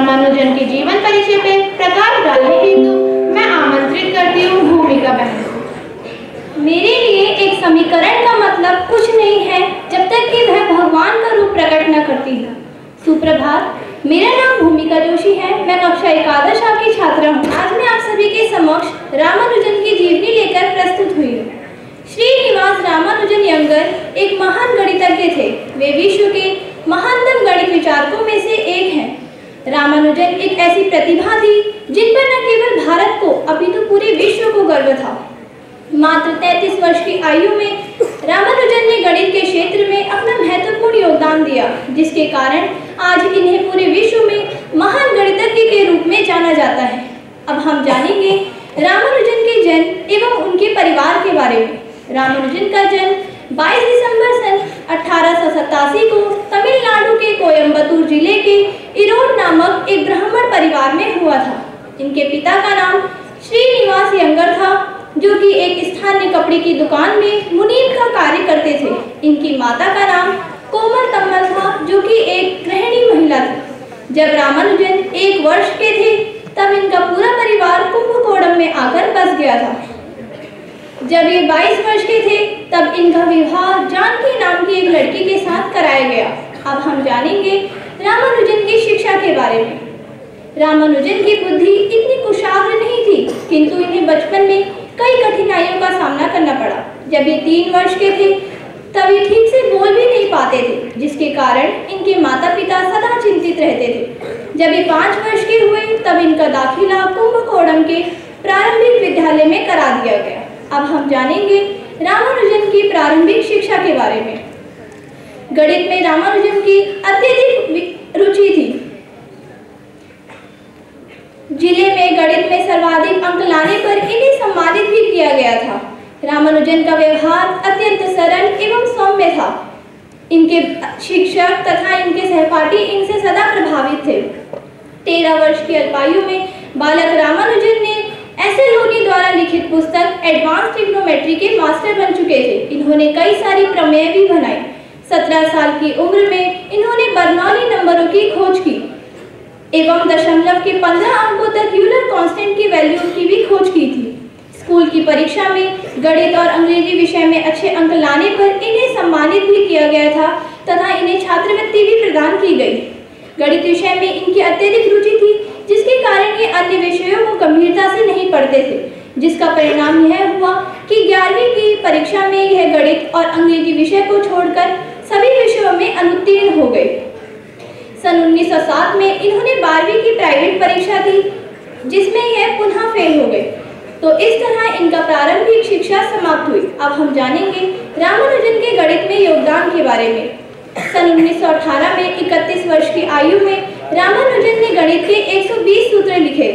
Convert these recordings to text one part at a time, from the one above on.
रामानुजन के जीवन परिचय पे प्रकाश डालने हेतु मैं आमंत्रित करती हूँ भूमिका बहन को। मेरे लिए एक समीकरण का मतलब कुछ नहीं है जब तक कि वह भगवान का रूप प्रकट न करती है। सुप्रभात, मेरा नाम भूमिका जोशी है। मैं कक्षा एकादश A की छात्रा हूँ। आज मैं आप सभी के समक्ष रामानुजन की जीवनी लेकर प्रस्तुत हुई हूँ। श्रीनिवास रामानुजन यंगर एक महान गणितज्ञ थे। वे विश्व के महानतम गणित विचारकों में से एक हैं। रामानुजन एक ऐसी प्रतिभा थी जिन पर न केवल भारत को अपितु पूरे विश्व को गर्व था। मात्र 33 वर्ष की आयु में रामानुजन ने गणित के क्षेत्र में अपना महत्वपूर्ण योगदान दिया, जिसके कारण आज इन्हें पूरे विश्व में महान गणितज्ञ के रूप में जाना जाता है। अब हम जानेंगे रामानुजन के जन्म एवं उनके परिवार के बारे में। रामानुजन का जन्म 22 दिसंबर सन 1887 को तमिलनाडु के कोयम्बतूर जिले के इरोड नामक एक ब्राह्मण परिवार में हुआ था। इनके पिता का नाम श्रीनिवास यंगर था, जो कि एक स्थानीय कपड़े की दुकान में मुनीम का कार्य करते थे। इनकी माता का नाम कोमल तम्मल था, जो कि एक गृहिणी महिला थी। जब रामानुजन 1 वर्ष के थे तब इनका पूरा परिवार कुंभकोणम में आकर बस गया था। जब ये 22 वर्ष के थे तब इनका विवाह जानकी नाम की एक लड़की के साथ कराया गया। अब हम जानेंगे रामानुजन की शिक्षा के बारे में। रामानुजन की बुद्धि इतनी कुशाग्र नहीं थी, किंतु इन्हें बचपन में कई कठिनाइयों का सामना करना पड़ा। जब ये 3 वर्ष के थे तब ये ठीक से बोल भी नहीं पाते थे, जिसके कारण इनके माता पिता सदा चिंतित रहते थे। जब ये 5 वर्ष के हुए तब इनका दाखिला कुंभकोणम के प्रारंभिक विद्यालय में करा दिया गया। अब हम जानेंगे रामानुजन की प्रारंभिक शिक्षा के बारे में। गणित में रामानुजन की अत्यधिक रुचि थी। जिले में गणित में सर्वाधिक अंक लाने पर इन्हें सम्मानित भी किया गया था। रामानुजन का व्यवहार अत्यंत सरल एवं सौम्य था। इनके शिक्षक तथा इनके सहपाठी इनसे सदा प्रभावित थे। 13 वर्ष की अल्पायु में बालक रामानुजन ने एस.एल. लोनी द्वारा लिखित पुस्तक एडवांस ट्रिग्नोमेट्री के मास्टर बन चुके थे। इन्होंने कई सारी प्रमेय भी बनाई। 17 साल की उम्र में इन्होंने बर्नौली नंबरों की खोज की एवं दशमलव के 15 अंकों तक यूलर कांस्टेंट की वैल्यू की भी खोज की थी। स्कूल की परीक्षा में गणित और अंग्रेजी विषय में अच्छे अंक लाने पर इन्हें सम्मानित भी किया गया था तथा इन्हें छात्रवृत्ति भी प्रदान की गई। गणित विषय में इनकी अत्यधिक रुचि थी, जिसके कारण ये अन्य विषयों को गंभीरता से नहीं पढ़ते थे, जिसका परिणाम यह हुआ कि 11वीं की परीक्षा में यह गणित और अंग्रेजी विषय को छोड़कर सभी विषयों में अनुत्तीर्ण हो गए। सन 1907 में इन्होंने 12वीं की प्राइवेट परीक्षा दी, जिसमें यह पुनः फेल हो गए। तो इस तरह इनका प्रारंभिक शिक्षा समाप्त हुई। अब हम जानेंगे रामानुजन के गणित में योगदान के बारे में। सन 1918 में 31 वर्ष की आयु में रामानुजन ने गणित के 120 सूत्र लिखे।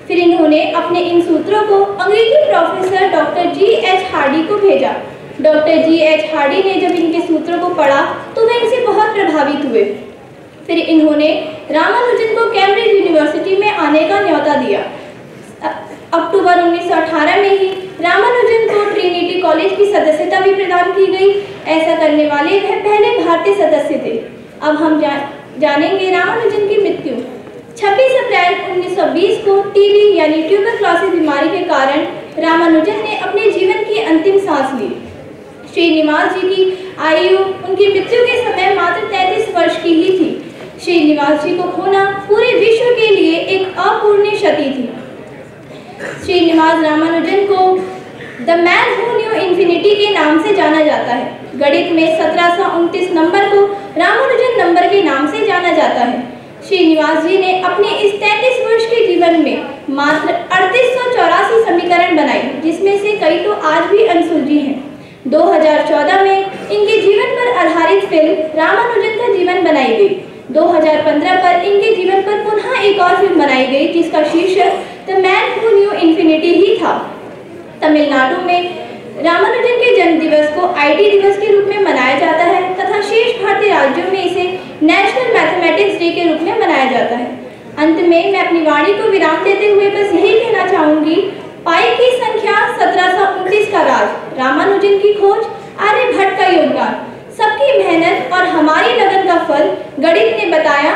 फिर इन्होंने अपने इन सूत्रों को अंग्रेजी प्रोफेसर डॉक्टर G.H. हार्डी को भेजा। Doctor G.H. हार्डी ने जब इनके सूत्रों को पढ़ा तो वे इनसे बहुत प्रभावित हुए। फिर इन्होंने रामानुजन को कैम्ब्रिज यूनिवर्सिटी में आने का न्योता दिया। अक्टूबर 1918 में ही रामानुजन को ट्रिनिटी कॉलेज की सदस्यता भी प्रदान की गई। ऐसा करने वाले वह पहले भारतीय सदस्य थे। अब हम जानेंगे रामानुजन की मृत्यु। 26 अप्रैल 1920 को टीबी यानी ट्यूबरक्लोसिस बीमारी के कारण रामानुजन ने अपने जीवन की अंतिम सांस ली। श्रीनिवास जी की आयु उनकी मृत्यु के समय मात्र 33 वर्ष की ही थी। श्रीनिवास जी को खोना पूरे विश्व के लिए एक अपूरणीय क्षति थी। श्रीनिवास रामानुजन को the man who knew infinity के नाम से जाना जाता है। गणित में 1729 नंबर को रामानुजन नंबर के नाम से जाना जाता है। श्रीनिवास जी ने अपने इस 33 वर्ष के जीवन में मात्र 3884 समीकरण बनाए, जिसमें से कई तो आज भी अनसुलझी हैं। 2014 में इनके जीवन पर आधारित फिल्म रामानुजन का जीवन बनाई गई। 2015 पर इनके जीवन पर पुनः एक और फिल्म बनाई गई, जिसका शीर्षक the man who knew infinity ही था। तमिलनाडु में रामानुजन के जन्म दिवस को आईडी दिवस के रूप में मनाया जाता है तथा शेष भारतीय राज्यों में इसे नेशनल मैथमेटिक्स डे के रूप में मनाया जाता है। अंत में मैं अपनी वाणी को विराम देते हुए बस यही कहना चाहूंगी, पाई की संख्या 1729 का राज, रामानुजन की खोज, आर्यभट्ट का योगदान, सबकी मेहनत और हमारी लगन का फल गणित ने बताया